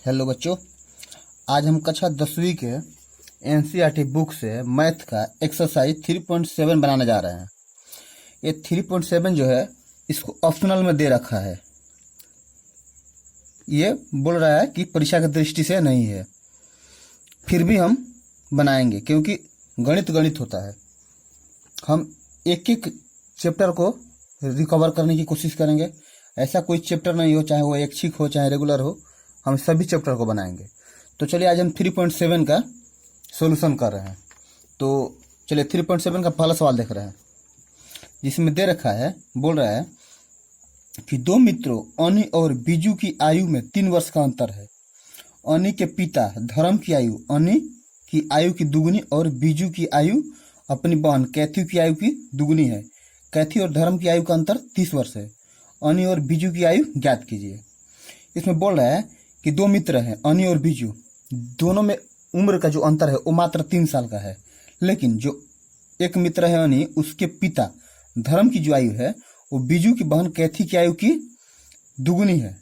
Hello बच्चों, आज हम कक्षा 10वीं के एनसीईआरटी बुक से मैथ का एक्सरसाइज 3.7 बनाने जा रहे हैं। ये 3.7 जो है इसको ऑप्शनल में दे रखा है। ये बोल रहा है कि परीक्षा की दृष्टि से नहीं है, फिर भी हम बनाएंगे क्योंकि गणित गणित होता है। हम एक एक चैप्टर को रिकवर करने की कोशिश करेंगे। ऐसा कोई चैप्टर नहीं हो, चाहे वो ऐच्छिक हो चाहे रेगुलर हो, हम सभी चैप्टर को बनाएंगे। तो चलिए आज हम 3.7 का सॉल्यूशन कर रहे हैं। तो चलिए 3.7 का पहला सवाल देख रहे हैं, जिसमें दे रखा है, बोल रहा है कि दो मित्रों अनी और बीजू की आयु में 3 वर्ष का अंतर है। अनी के पिता धर्म की आयु अनी की आयु की दुगुनी और बीजू की आयु अपनी बहन कैथी की आयु की दुगुनी है। कैथी और धर्म की आयु का अंतर 30 वर्ष है। अनी और बीजू की आयु ज्ञात कीजिए। इसमें बोल रहा है कि दो मित्र हैं अनी और बीजू, दोनों में उम्र का जो अंतर है वो मात्र 3 साल का है। लेकिन जो एक मित्र है अनी, उसके पिता धर्म की जो आयु है वो बीजू की बहन कैथी की आयु की दुगुनी है।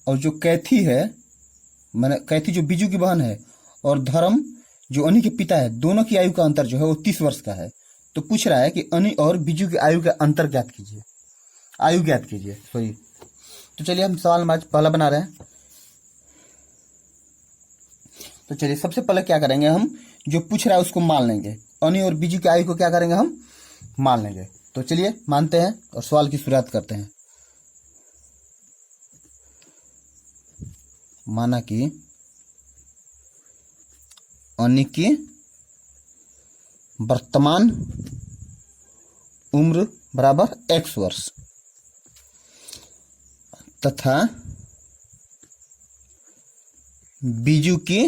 और जो कैथी है, माने कैथी जो बीजू की बहन है, और धर्म जो अनी के पिता है, दोनों की आयु का अंतर जो है वो 30 वर्ष का है। तो पूछ रहा है कि अनी और बीजू की आयु का अंतर ज्ञात कीजिए, आयु ज्ञात कीजिए, सॉरी। तो चलिए हम सवाल आज पहला बना रहे हैं। तो चलिए सबसे पहले क्या करेंगे, हम जो पूछ रहा है उसको मान लेंगे। अनी और बीजू की आयु को क्या करेंगे, हम मान लेंगे। तो चलिए मानते हैं और सवाल की शुरुआत करते हैं। माना कि अनी की वर्तमान उम्र बराबर x वर्ष तथा बीजू की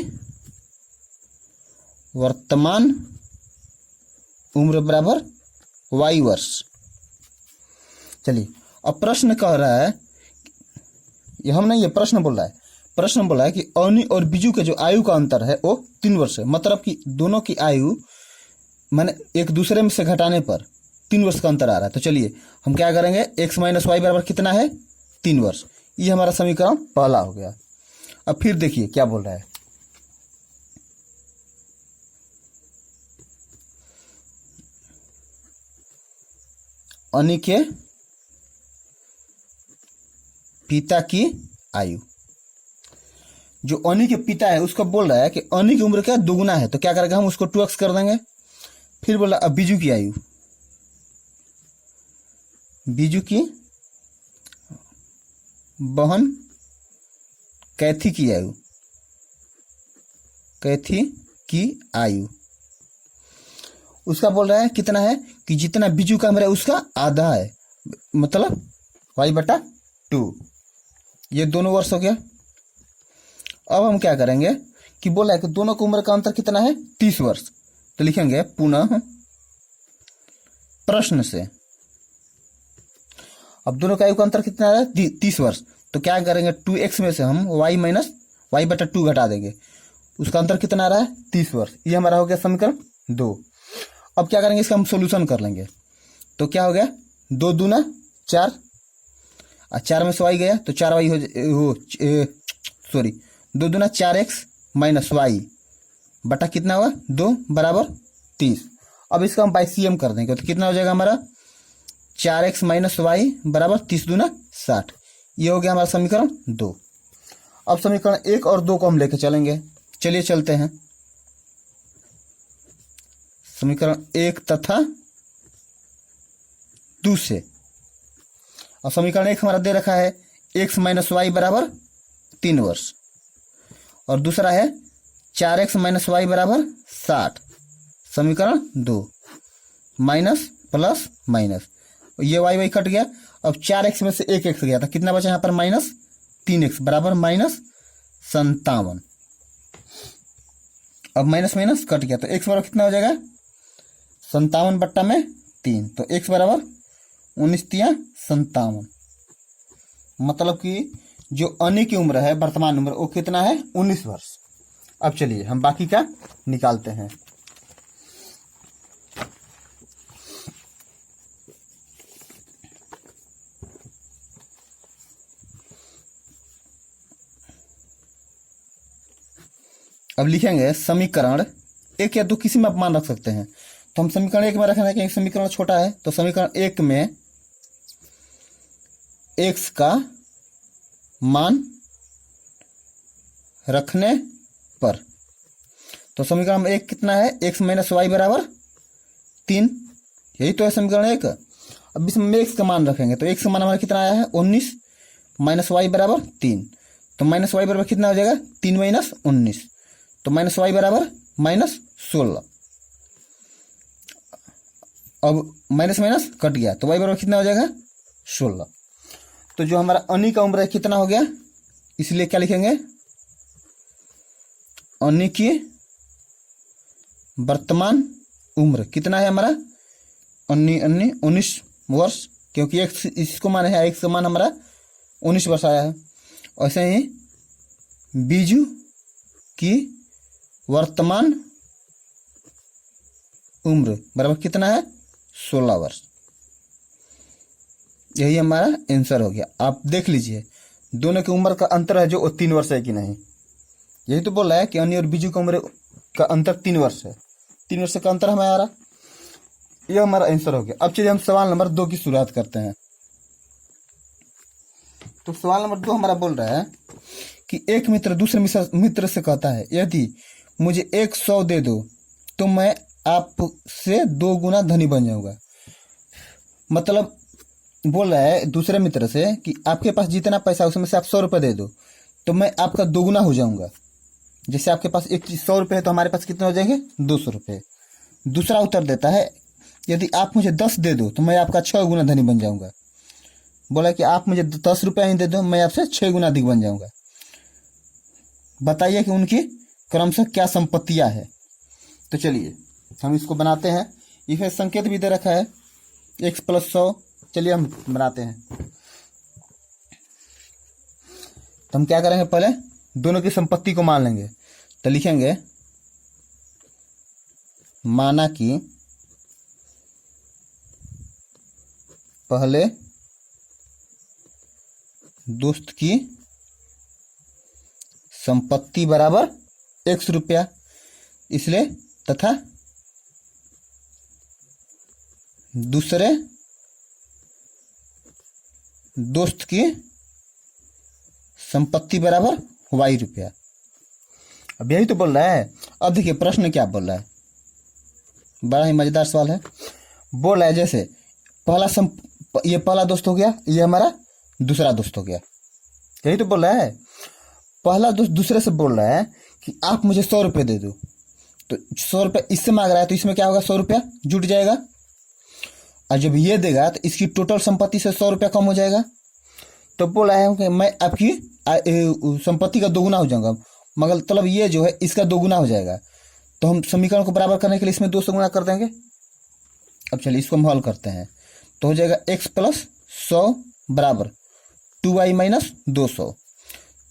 वर्तमान उम्र बराबर y वर्ष। चलिए अब प्रश्न कह रहा है, ये हम नहीं, ये प्रश्न बोल रहा है। प्रश्न बोला है कि अनी और बीजू के जो आयु का अंतर है वो 3 वर्ष है। मतलब कि दोनों की आयु माने एक दूसरे में से घटाने पर 3 वर्ष का अंतर आ रहा है। तो चलिए हम क्या करेंगे, x माइनस वाई बराबर कितना है, 3 वर्ष। ये हमारा समीकरण पहला हो गया। अब फिर देखिए क्या बोल रहा है, अनी के पिता की आयु। जो अनी के पिता है उसको बोल रहा है कि अनी की उम्र क्या दुगुना है, तो क्या करेंगे, हम उसको 2x कर देंगे। फिर बोला अब बीजू की आयु, बीजू की बहन कैथी की आयु, कैथी की आयु उसका बोल रहा है कितना है कि जितना बीजू का मेरा उसका आधा है, मतलब y/2। ये दोनों वर्ष हो गया। अब हम क्या करेंगे कि बोला है कि दोनों की उम्र का अंतर कितना है, 30 वर्ष। तो लिखेंगे पुनः प्रश्न से अब दोनों का आयु का अंतर कितना है, 30 वर्ष। तो क्या करेंगे, 2x में से हम y माइनस y/2 घटा देंगे। उसका अंतर कितना आ रहा है, 30 वर्ष। ये हमारा हो गया समीकरण 2। अब क्या करेंगे, इसका हम सोल्यूशन कर लेंगे। तो क्या हो गया, 2 दूना 4 और 4 में से y गया तो 4y सॉरी 2 दूना 4x माइनस वाई बटा कितना हुआ, 2 बराबर 30। अब इसका हम बाई CM कर देंगे तो कितना हो जाएगा हमारा, 4x माइनस वाई बराबर 30 दूना 60। ये हो गया हमारा समीकरण 2। अब समीकरण 1 और 2 को हम लेके चलेंगे। चलिए चलते हैं। समीकरण 1 तथा 2 से। और समीकरण 1 हमारा दे रखा है x माइनस वाई बराबर 3 वर्ष, और दूसरा है 4x माइनस वाई बराबर 60। समीकरण 2 माइनस प्लस माइनस, ये y कट गया। अब 4x में से 1x गया था, कितना बचा यहाँ पर, माइनस 3x बराबर माइनस 57। अब माइनस माइनस कट गया तो x बराबर कितना हो जाएगा, 57 बट्टा में 3। तो x बराबर 19×3 = 57। मतलब कि जो अनी की उम्र है, वर्तमान उम्र, वो कितना है, 19 वर्ष। अब चलिए हम बाकी का निकालते हैं। अब लिखेंगे समीकरण एक या दो किसी में आप मान रख सकते हैं। तो हम समीकरण एक में रखना है कि समीकरण छोटा है, तो समीकरण एक में x का मान रखने पर, तो समीकरण में एक कितना है, x माइनस वाई बराबर 3, यही तो है समीकरण एक। अब इसमें x का मान रखेंगे तो x का मान हमारा कितना आया है 19 माइनस वाई बराबर 3, तो माइनस वाई बराबर कितना हो जाएगा 3 माइनस 19, तो माइनस वाई बराबर माइनस 16। अब माइनस माइनस कट गया तो वाई बराबर कितना हो जाएगा 16। तो जो हमारा अनी का उम्र है कितना हो गया, इसलिए क्या लिखेंगे, अनी की वर्तमान उम्र कितना है हमारा, 19 वर्ष, क्योंकि एक इसको मान है, एक का मान हमारा 19 वर्ष आया है। ऐसे ही बीजू की वर्तमान उम्र बराबर कितना है 16 वर्ष। यही हमारा आंसर हो गया। आप देख लीजिए दोनों की उम्र का अंतर है जो 3 वर्ष है कि नहीं, यही तो बोल रहा है कि अनी और बीजू की उम्र का अंतर 3 वर्ष है, 3 वर्ष का अंतर हमारा, यह हमारा आंसर हो गया। अब चलिए हम सवाल नंबर 2 की शुरुआत करते हैं। तो सवाल नंबर 2 हमारा बोल रहा है कि एक मित्र दूसरे मित्र से कहता है यदि मुझे 100 दे दो तो मैं आपसे 2 गुना धनी बन जाऊंगा। मतलब बोल रहा है दूसरे मित्र से कि आपके पास जितना पैसा उसमें से आप 100 रुपये दे दो तो मैं आपका 2 गुना हो जाऊंगा। जैसे आपके पास 100 रुपये है तो हमारे पास कितने हो जाएंगे 200 रुपये। दूसरा उत्तर देता है यदि आप मुझे 10 दे दो तो मैं आपका 6 गुना धनी बन जाऊंगा। बोला कि आप मुझे 10 रुपये ही दे दो मैं आपसे 6 गुना अधिक बन जाऊंगा। बताइए कि उनकी क्रमशः क्या संपत्तियां है। तो चलिए हम इसको बनाते हैं। इसमें संकेत भी दे रखा है x + 100। चलिए हम बनाते हैं। तो हम क्या करेंगे, पहले दोनों की संपत्ति को मान लेंगे। तो लिखेंगे माना कि पहले दोस्त की संपत्ति बराबर x रुपया, इसलिए तथा दूसरे दोस्त की संपत्ति बराबर y रुपया। अब यही तो बोल रहा है। अब देखिए प्रश्न क्या बोल रहा है, बड़ा ही मजेदार सवाल है। बोल रहा है जैसे ये पहला दोस्त हो गया, ये हमारा दूसरा दोस्त हो गया। यही तो बोल रहा है। पहला दोस्त दूसरे से बोल रहा है कि आप मुझे 100 रुपये दे दो, तो 100 रुपये इससे मांग रहा है तो इसमें क्या होगा 100 रुपया जुट जाएगा। और जब ये देगा तो इसकी टोटल संपत्ति से 100 रुपया कम हो जाएगा। तो बोल रहा है कि मैं आपकी संपत्ति का 2 गुना हो जाऊंगा, मगर मतलब ये जो है इसका 2 गुना हो जाएगा। तो हम समीकरण को बराबर करने के लिए इसमें 2 से गुना कर देंगे। अब चलिए इसको हम हल करते हैं। तो हो जाएगा x + 100 बराबर 2y - 200।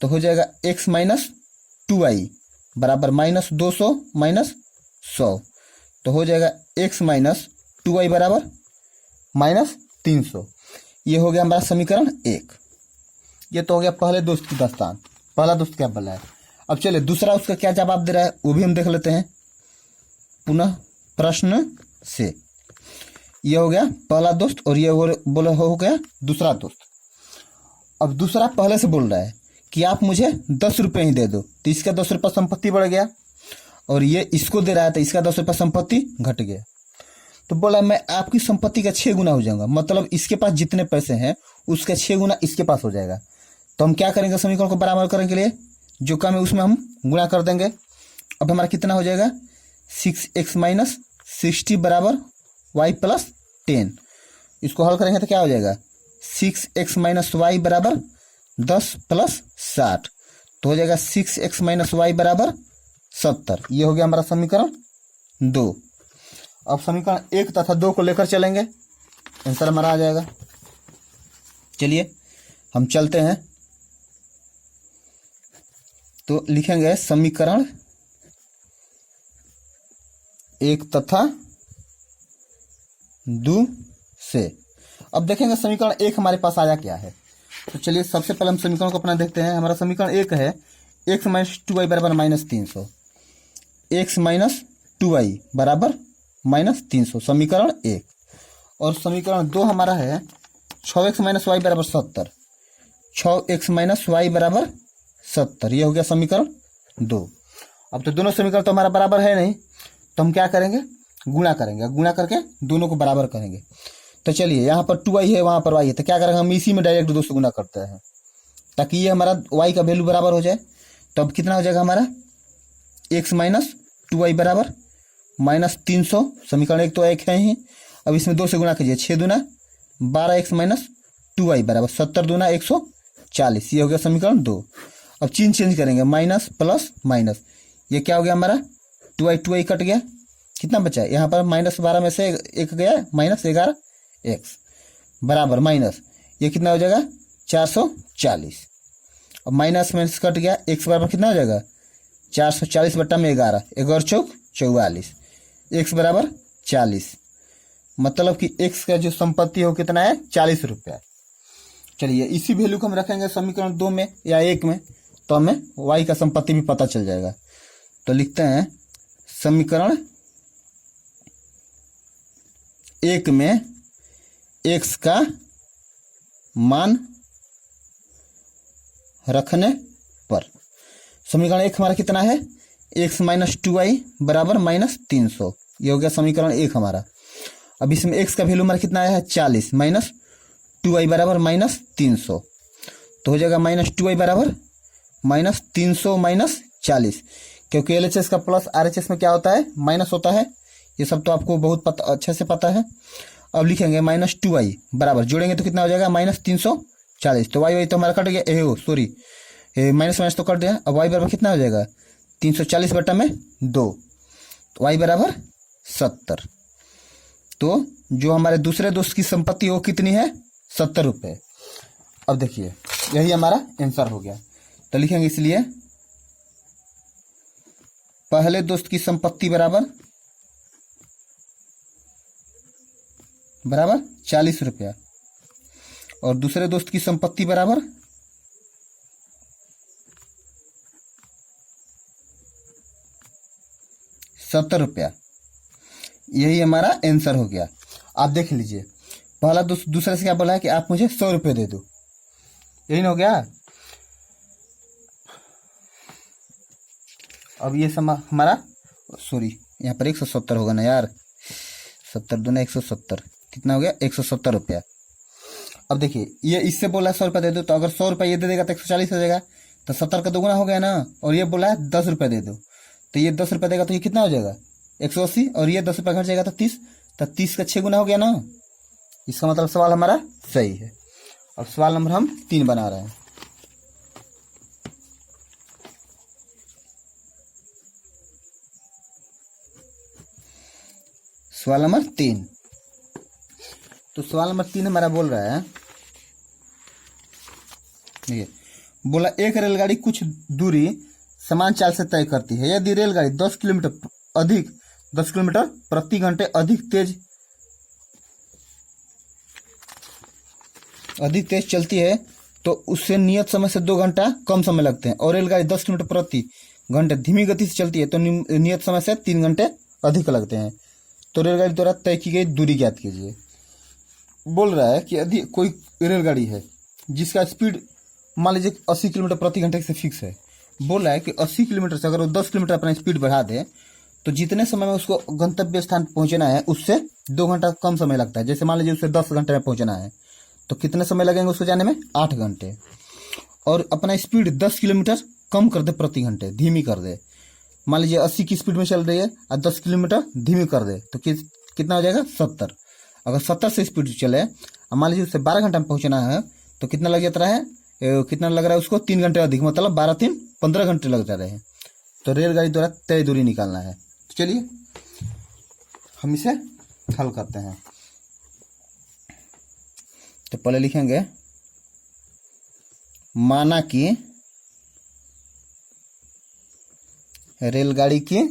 तो हो जाएगा x - 2y बराबर -200 - 100। तो हो जाएगा x - 2y बराबर -300। ये हो गया हमारा समीकरण 1। ये तो हो गया पहले दोस्त की दास्तान, पहला दोस्त क्या बोला है। अब चलिए दूसरा उसका क्या जवाब दे रहा है वो भी हम देख लेते हैं पुनः प्रश्न से। ये हो गया पहला दोस्त और ये बोला हो गया दूसरा दोस्त। अब दूसरा पहले से बोल रहा है कि आप मुझे 10 रुपये ही दे दो, तो इसका 10 रुपये संपत्ति बढ़ गया, और ये इसको दे रहा है तो इसका 10 रुपये संपत्ति घट गया। तो बोला मैं आपकी संपत्ति का 6 गुना हो जाऊंगा, मतलब इसके पास जितने पैसे हैं उसका 6 गुना इसके पास हो जाएगा। तो हम क्या करेंगे, समीकरण को बराबर करने के लिए जो कम है उसमें हम गुणा कर देंगे। अब हमारा कितना हो जाएगा 6x - 60 बराबर y + 10। इसको हल करेंगे तो क्या हो जाएगा 6x - y बराबर 10 + 60। तो हो जाएगा 6x - y बराबर 70। ये हो गया हमारा समीकरण 2। अब समीकरण 1 तथा 2 को लेकर चलेंगे, आंसर हमारा आ जाएगा। चलिए हम चलते हैं। तो लिखेंगे समीकरण 1 तथा 2 से। अब देखेंगे समीकरण 1 हमारे पास आया क्या है। तो चलिए सबसे पहले हम समीकरण को अपना देखते हैं। हमारा समीकरण 1 है x - 2y बराबर -300। एक्स माइनस 2y बराबर -300, समीकरण 1। और समीकरण 2 हमारा है 6x माइनस वाई बराबर 70, 6x माइनस वाई बराबर 70, ये हो गया समीकरण 2। अब तो दोनों समीकरण तो हमारा बराबर है नहीं, तो हम क्या करेंगे, गुणा करेंगे, गुणा करके दोनों को बराबर करेंगे। तो चलिए यहाँ पर 2y है, वहाँ पर y है, तो क्या करेंगे हम इसी में डायरेक्ट 2 से गुणा करते हैं ताकि ये हमारा y का वैल्यू बराबर हो जाए। तो अब कितना हो जाएगा हमारा x माइनस 2y बराबर -300, समीकरण 1 तो 1 है ही। अब इसमें 2 से गुणा कीजिए, 6 दूना 12x माइनस 2y बराबर 70 दूना 140, ये हो गया समीकरण 2। अब चिन्ह चेंज करेंगे, माइनस प्लस माइनस, ये क्या हो गया हमारा 2y कट गया, कितना बचा यहाँ पर -12 में से एक गया -11x बराबर माइनस, ये कितना हो जाएगा 440। अब माइनस माइनस कट गया, x बराबर कितना हो जाएगा 440 बट्टा में 11, 11 चौक 44, x बराबर 40, मतलब कि x का जो संपत्ति हो कितना है 40 रुपया। चलिए इसी वैल्यू को हम रखेंगे समीकरण 2 में या 1 में, तो हमें y का संपत्ति भी पता चल जाएगा। तो लिखते हैं समीकरण 1 में x का मान रखने पर, समीकरण 1 हमारा कितना है x माइनस 2y बराबर -300, ये हो गया समीकरण 1 हमारा। अब इसमें x का वैल्यू हमारा कितना आया है 40 माइनस 2y बराबर -300, तो हो जाएगा -2y बराबर -300 माइनस 40, क्योंकि LHS का प्लस RHS में क्या होता है माइनस होता है, ये सब तो आपको बहुत अच्छे से पता है। अब लिखेंगे -2y बराबर, जोड़ेंगे तो कितना हो जाएगा -340, तो y तो हमारा कट गया, सॉरी माइनस माइनस तो कट गया। अब y बराबर कितना हो जाएगा 340 बटा में 2, तो y बराबर 70। तो जो हमारे दूसरे दोस्त की संपत्ति हो कितनी है 70 रुपये। अब देखिए यही हमारा आंसर हो गया, तो लिखेंगे इसलिए पहले दोस्त की संपत्ति बराबर 40 रुपया और दूसरे दोस्त की संपत्ति बराबर 70 रुपया। यही हमारा आंसर हो गया। आप देख लीजिए, पहला दोस्त दूसरे से क्या बोला है कि आप मुझे 100 रुपये दे दो, यही ना हो गया। अब ये हमारा सॉरी यहाँ पर 170 होगा ना यार, 70 दूना 170, कितना हो गया 170 रुपया। अब देखिए ये इससे बोला 100 रुपया दे दो, तो अगर 100 रुपया ये दे देगा तो 140 हो जाएगा, तो 70 का दोगुना हो गया ना। और ये बोला है 10 रुपया दे दो, तो ये 10 रुपया देगा तो ये कितना हो जाएगा 180, और ये 10 रुपया घट जाएगा तो 30, तो 30 का 6 गुना हो गया ना। इसका मतलब सवाल हमारा सही है। अब सवाल नंबर हम 3 बना रहे हैं। सवाल नंबर 3, तो सवाल नंबर 3 हमारा बोल रहा है, देखिए बोला एक रेलगाड़ी कुछ दूरी समान चाल से तय करती है। यदि रेलगाड़ी 10 किलोमीटर प्रति घंटे अधिक तेज चलती है तो उससे नियत समय से 2 घंटा कम समय लगते हैं, और रेलगाड़ी 10 किलोमीटर प्रति घंटे धीमी गति से चलती है तो नियत समय से 3 घंटे अधिक लगते हैं। तो रेलगाड़ी द्वारा तय की गई दूरी ज्ञात कीजिए। बोल रहा है कि यदि कोई रेलगाड़ी है जिसका स्पीड मान लीजिए 80 किलोमीटर प्रति घंटे से फिक्स है, बोल रहा है कि 80 किलोमीटर से अगर वो 10 किलोमीटर अपना स्पीड बढ़ा दे तो जितने समय में उसको गंतव्य स्थान पहुंचना है उससे 2 घंटा कम समय लगता है। जैसे मान लीजिए उसे 10 घंटे में पहुंचना है तो कितने समय लगेंगे उसको जाने में 8 घंटे, और अपना स्पीड 10 किलोमीटर कम कर दे प्रति घंटे, धीमी कर दे। मान लीजिए 80 की स्पीड में चल रही है और 10 किलोमीटर धीमी कर दे तो कितना हो जाएगा 70। अगर 70 से स्पीड चले और मान लीजिए उससे 12 घंटा में पहुंचना है तो कितना लग जाता है, कितना लग रहा है उसको 3 घंटे अधिक, मतलब 12 3 15 घंटे लग जा रहे हैं। तो रेलगाड़ी द्वारा तय दूरी निकालना है। तो चलिए हम इसे हल करते हैं। तो पहले लिखेंगे माना कि रेलगाड़ी की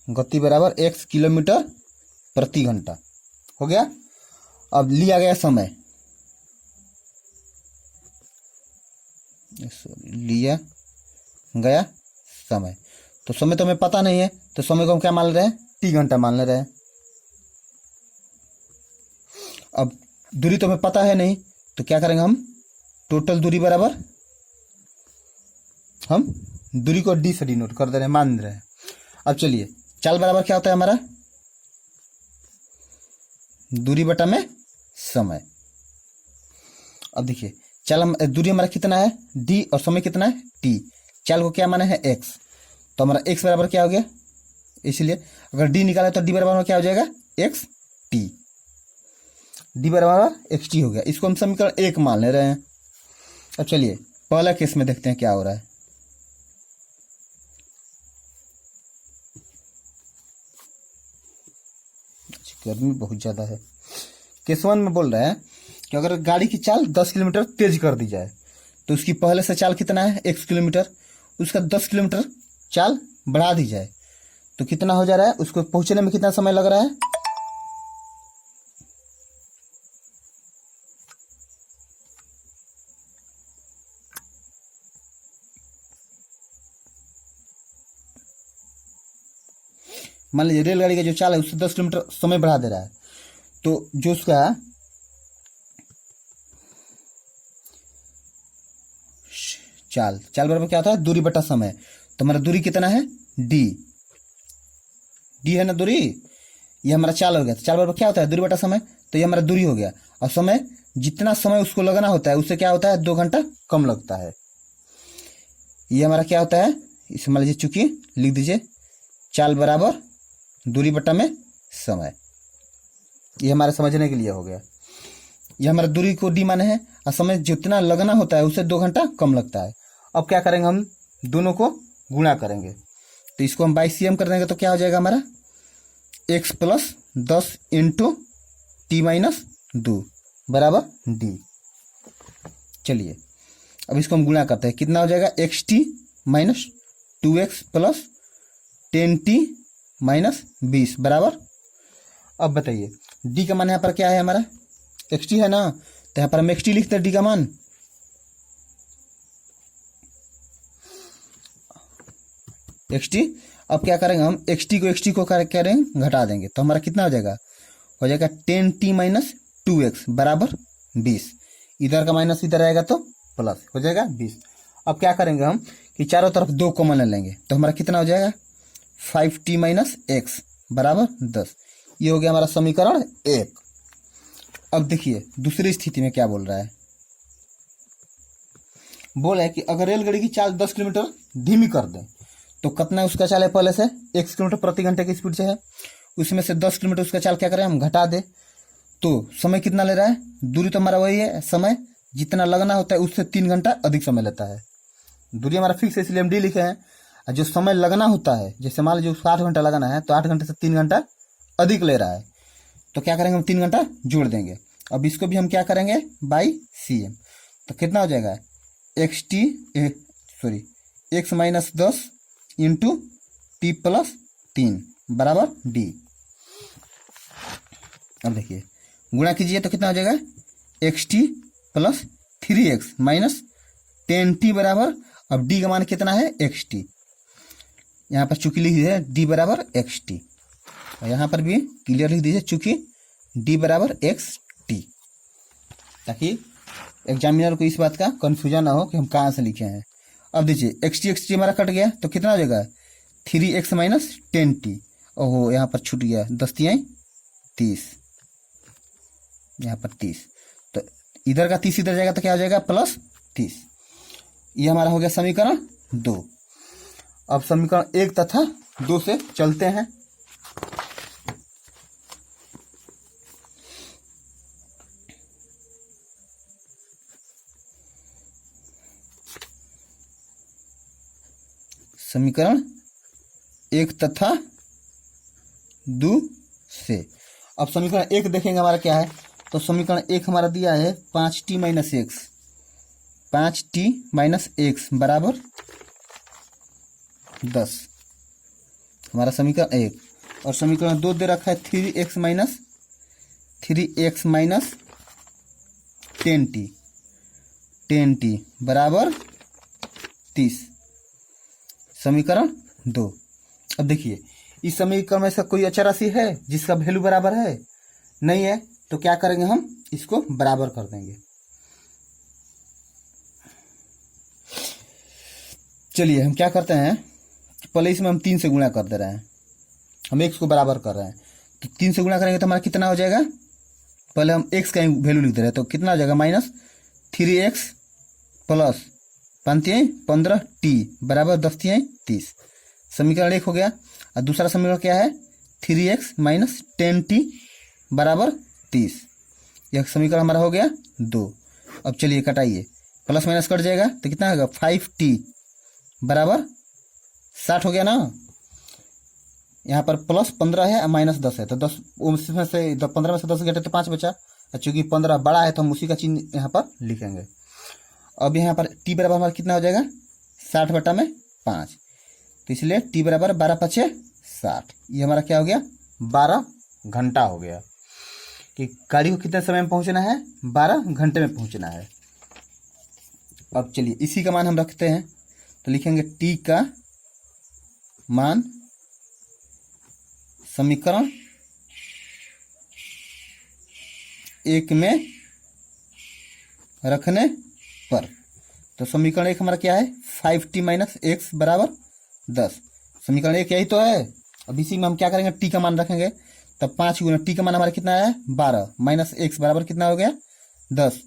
गति बराबर x किलोमीटर प्रति घंटा हो गया। अब लिया गया समय, लिया गया समय, तो समय तो हमें पता नहीं है, तो समय को हम क्या मान रहे हैं, टी घंटा मान ले रहे हैं। अब दूरी तो हमें पता है नहीं, तो क्या करेंगे हम, टोटल दूरी बराबर हम दूरी को डी से डिनोट कर दे रहे हैं, मान रहे हैं। अब चलिए, चाल बराबर क्या होता है हमारा, दूरी बटा में समय। अब देखिए, चाल दूरी हमारा कितना है डी और समय कितना है टी। चाल को क्या माने है एक्स, तो हमारा एक्स बराबर क्या हो गया, इसलिए अगर डी निकाले तो डी बराबर क्या हो जाएगा, एक्स टी। डी बराबर एक्स टी हो गया। इसको हम समीकरण 1 मान ले रहे हैं। अब चलिए पहला केस में देखते हैं क्या हो रहा है। गर्मी बहुत ज्यादा है। केस 1 में बोल रहा है कि अगर गाड़ी की चाल 10 किलोमीटर तेज कर दी जाए तो उसकी पहले से चाल कितना है, x किलोमीटर, उसका 10 किलोमीटर चाल बढ़ा दी जाए तो कितना हो जा रहा है, उसको पहुंचने में कितना समय लग रहा है। मान लीजिए रेलगाड़ी का जो चाल है उससे 10 किलोमीटर समय बढ़ा दे रहा है, तो जो उसका चाल बराबर क्या होता है, दूरी बटा समय। तो हमारा दूरी कितना है, डी है ना दूरी, ये हमारा चाल हो गया। तो चाल बराबर क्या होता है, दूरी बटा समय, तो ये हमारा दूरी हो गया। और समय, जितना समय उसको लगना होता है उससे क्या होता है, 2 घंटा कम लगता है। ये हमारा क्या होता है, इसे मान लीजिए चूंकि लिख दीजिए चाल बराबर दूरी बटा में समय। ये हमारे समझने के लिए हो गया। ये हमारा दूरी को डी माने हैं और समय जितना लगना होता है उससे 2 घंटा कम लगता है। अब क्या करेंगे, हम दोनों को गुणा करेंगे। तो इसको हम बाई सी एम कर देंगे तो क्या हो जाएगा हमारा, x plus 10 into T minus 2 बराबर डी। चलिए अब इसको हम गुणा करते हैं, कितना हो जाएगा, x T minus 2x plus 10t minus 20 बराबर। अब बताइए डी का मान यहाँ पर क्या है हमारा, एक्स टी है ना, तो यहाँ पर हम एक्स टी लिखते हैं डी का मान। एक्स टी, अब क्या करेंगे हम, एक्स टी को करेंगे घटा देंगे तो हमारा कितना हो जाएगा 10t माइनस 2x बराबर 20। इधर का माइनस इधर आएगा तो प्लस हो जाएगा 20। अब क्या करेंगे हम कि चारों तरफ 2 कॉमन लेंगे तो हमारा कितना हो जाएगा 5t माइनस x बराबर 10। ये हो गया हमारा समीकरण 1। अब देखिए दूसरी स्थिति में क्या बोल रहा है, बोला है कि अगर रेलगाड़ी की चाल 10 किलोमीटर धीमी कर दें तो कितना उसका चाल है, पहले से 1 किलोमीटर प्रति घंटे की स्पीड से है, उसमें से 10 किलोमीटर उसका चाल क्या करें हम घटा दे, तो समय कितना ले रहा है, दूरी तो हमारा वही है, समय जितना लगना होता है उससे 3 घंटा अधिक समय लेता है। दूरी हमारा फिक्स है इसलिए हम डी लिखे हैं, और जो समय लगना होता है, जैसे मान लीजिए उसको 8 घंटा लगाना है तो 8 घंटे से 3 घंटा अधिक ले रहा है, तो क्या करेंगे हम 3 घंटा जोड़ देंगे। अब इसको भी हम क्या करेंगे बाई सी एम, तो कितना हो जाएगा x minus 10 into T plus 3 बराबर डी। अब देखिए गुणा कीजिए तो कितना हो जाएगा x T plus 3x minus 10t बराबर, अब डी का मान कितना है एक्स टी, यहाँ पर चूंकि लिख दीजिए डी बराबर एक्स टी, और यहाँ पर भी क्लियर लिख दीजिए चूंकि डी बराबर एक्स टी, ताकि एग्जामिनर को इस बात का कंफ्यूजन ना हो कि हम कहाँ से लिखे हैं। अब देखिए एक्स टी हमारा कट गया तो कितना हो जाएगा 3x माइनस 10t, ओहो यहाँ पर छूट गया 10 तियाई 30, यहाँ पर 30, तो इधर का 30 इधर जाएगा तो क्या हो जाएगा प्लस 30। ये हमारा हो गया समीकरण 2। अब समीकरण 1 तथा 2 से चलते हैं। समीकरण 1 तथा 2 से, अब समीकरण 1 देखेंगे हमारा क्या है, तो समीकरण 1 हमारा दिया है 5t minus x, 5t minus x बराबर 10, हमारा समीकरण 1। और समीकरण 2 दे रखा है 3x माइनस 10t बराबर 30, समीकरण 2। अब देखिए इस समीकरण में से कोई अचर राशि है जिसका वैल्यू बराबर है? नहीं है। तो क्या करेंगे, हम इसको बराबर कर देंगे। चलिए हम क्या करते हैं, पहले इसमें हम 3 से गुणा कर दे रहे हैं, हम x को बराबर कर रहे हैं। तो 3 से गुणा करेंगे तो हमारा कितना हो जाएगा, पहले हम x का वैल्यू लिख दे रहे हैं, तो कितना हो जाएगा -3x प्लस 5×15t बराबर 10×30। समीकरण 1 हो गया। और दूसरा समीकरण क्या है, 3x - 10t बराबर 30। यह समीकरण हमारा हो गया 2। अब चलिए कटाइए, प्लस माइनस कट जाएगा तो कितना होगा, 5t बराबर 60 हो गया ना। यहाँ पर प्लस 15 है और माइनस 10 है, तो 10 उसमें से 15 में से 10 घटे तो 5 बचा। चूंकि 15 बड़ा है तो हम उसी का चिन्ह यहाँ पर लिखेंगे। अब यहाँ पर t बराबर हमारा कितना हो जाएगा, 60/5। तो इसलिए t बराबर 12×5 = 60। ये हमारा क्या हो गया, 12 घंटा हो गया। कि गाड़ी को कितने समय में पहुंचना है, 12 घंटे में पहुंचना है। अब चलिए इसी का मान हम रखते हैं, तो लिखेंगे t का मान समीकरण 1 में रखने पर। तो समीकरण 1 हमारा क्या है, 5t - x बराबर 10। समीकरण 1 यही तो है। अब इसी में हम क्या करेंगे, t का मान रखेंगे। तब 5 गुना t का मान हमारा कितना है, 12 - x बराबर कितना हो गया, 10।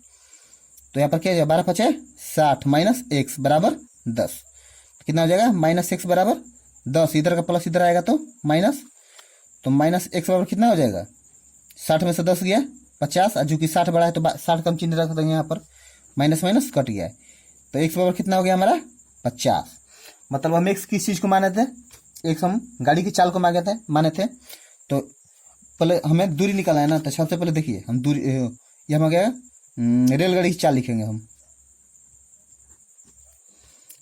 तो यहाँ पर क्या है, 12×5 = 60 - x बराबर 10। कितना हो जाएगा, -x बराबर 10। इधर का प्लस इधर आएगा तो माइनस, तो -x बराबर कितना हो जाएगा, 60 में से 10 गया 50। और जो कि 60 बड़ा है तो 60 का हम चिन्ह रख देंगे, यहाँ पर माइनस माइनस कट गया है। तो x बराबर कितना हो गया हमारा, 50। मतलब हम x किस चीज़ को माने थे, x हम गाड़ी की चाल को माने थे। तो पहले हमें दूरी निकालना है ना, तो सबसे पहले देखिए हम दूरी, ये हम आ गया रेलगाड़ी की चाल लिखेंगे हम।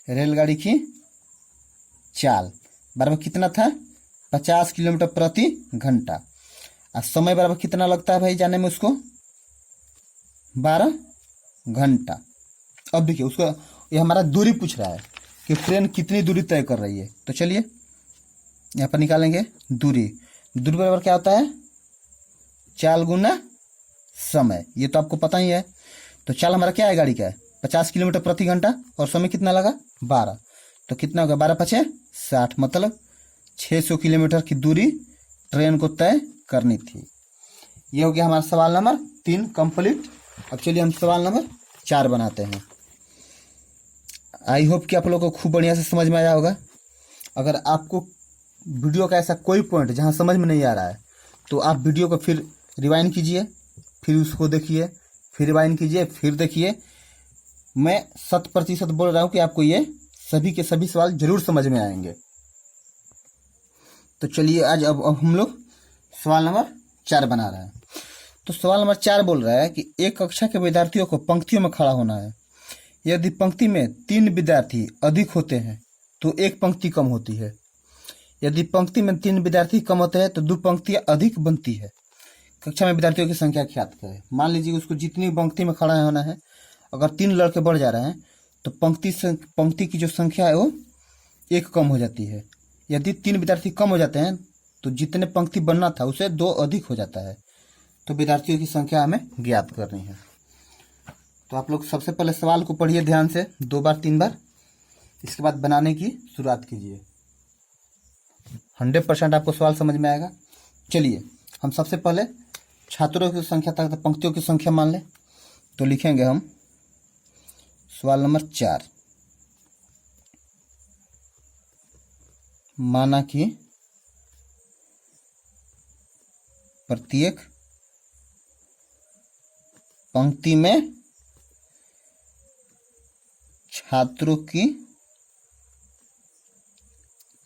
रेलगाड़ी की चाल बराबर कितना था, 50 किलोमीटर प्रति घंटा। और समय बराबर कितना लगता है भाई जाने में उसको, 12 घंटा। अब देखिए उसको, ये हमारा दूरी पूछ रहा है कि ट्रेन कितनी दूरी तय कर रही है। तो चलिए यहाँ पर निकालेंगे दूरी। दूरी बराबर क्या होता है, चाल गुना समय। ये तो आपको पता ही है। तो चाल हमारा क्या है, गाड़ी का है 50 किलोमीटर प्रति घंटा, और समय कितना लगा 12। तो कितना होगा, 12×5 = 60। मतलब 600 किलोमीटर की दूरी ट्रेन को तय करनी थी। ये हो गया हमारा सवाल नंबर 3 कंप्लीट। अब चलिए हम सवाल नंबर 4 बनाते हैं। आई होप कि आप लोगों को खूब बढ़िया से समझ में आया होगा। अगर आपको वीडियो का ऐसा कोई पॉइंट जहाँ समझ में नहीं आ रहा है, तो आप वीडियो को फिर रिवाइंड कीजिए, फिर उसको देखिए, फिर रिवाइंड कीजिए, फिर देखिए। मैं 100% बोल रहा हूँ कि आपको ये सभी के सभी सवाल जरूर समझ में आएंगे। तो चलिए आज अब हम लोग सवाल नंबर 4 बना रहे हैं। तो सवाल नंबर 4 बोल रहा है कि एक कक्षा के विद्यार्थियों को पंक्तियों में खड़ा होना है। यदि पंक्ति में 3 विद्यार्थी अधिक होते हैं तो एक पंक्ति कम होती है। यदि पंक्ति में 3 विद्यार्थी कम होते हैं तो 2 पंक्तियां अधिक बनती है। कक्षा में विद्यार्थियों की संख्या ज्ञात करें। मान लीजिए उसको जितनी पंक्ति में खड़ा होना है, अगर 3 लड़के बढ़ जा रहे हैं तो पंक्ति की जो संख्या है वो 1 कम हो जाती है। यदि 3 विद्यार्थी कम हो जाते हैं तो जितने पंक्ति बनना था उसे 2 अधिक हो जाता है। तो विद्यार्थियों की संख्या हमें ज्ञात करनी है। तो आप लोग सबसे पहले सवाल को पढ़िए ध्यान से 2 बार 3 बार, इसके बाद बनाने की शुरुआत कीजिए। 100% आपको सवाल समझ में आएगा। चलिए हम सबसे पहले छात्रों की संख्या तक पंक्तियों की संख्या मान लें। तो लिखेंगे हम सवाल नंबर 4, माना कि प्रत्येक पंक्ति में छात्रों की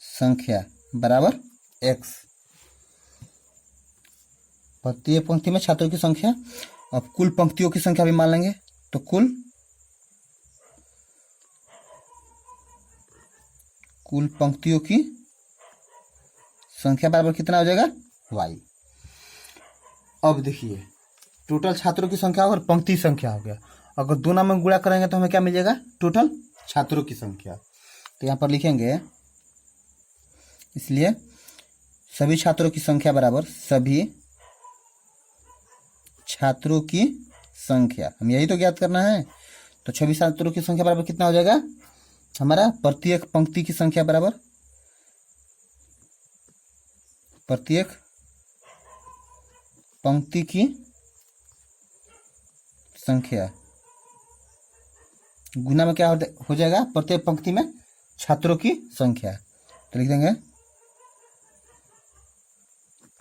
संख्या बराबर x। प्रत्येक पंक्ति में छात्रों की संख्या। अब कुल पंक्तियों की संख्या भी मान लेंगे। तो कुल पंक्तियों की संख्या बराबर कितना हो जाएगा, y। अब देखिए टोटल छात्रों की संख्या और पंक्ति संख्या हो गया। अगर दोनों में गुणा करेंगे तो हमें क्या मिल जाएगा, टोटल छात्रों की संख्या। तो यहाँ पर लिखेंगे इसलिए सभी छात्रों की संख्या बराबर सभी छात्रों की संख्या, हम यही तो ज्ञात करना है। तो सभी छात्रों की संख्या बराबर कितना हो जाएगा हमारा, प्रत्येक पंक्ति की संख्या बराबर प्रत्येक पंक्ति की संख्या गुना में क्या हो जाएगा, प्रत्येक पंक्ति में छात्रों की संख्या। तो लिख देंगे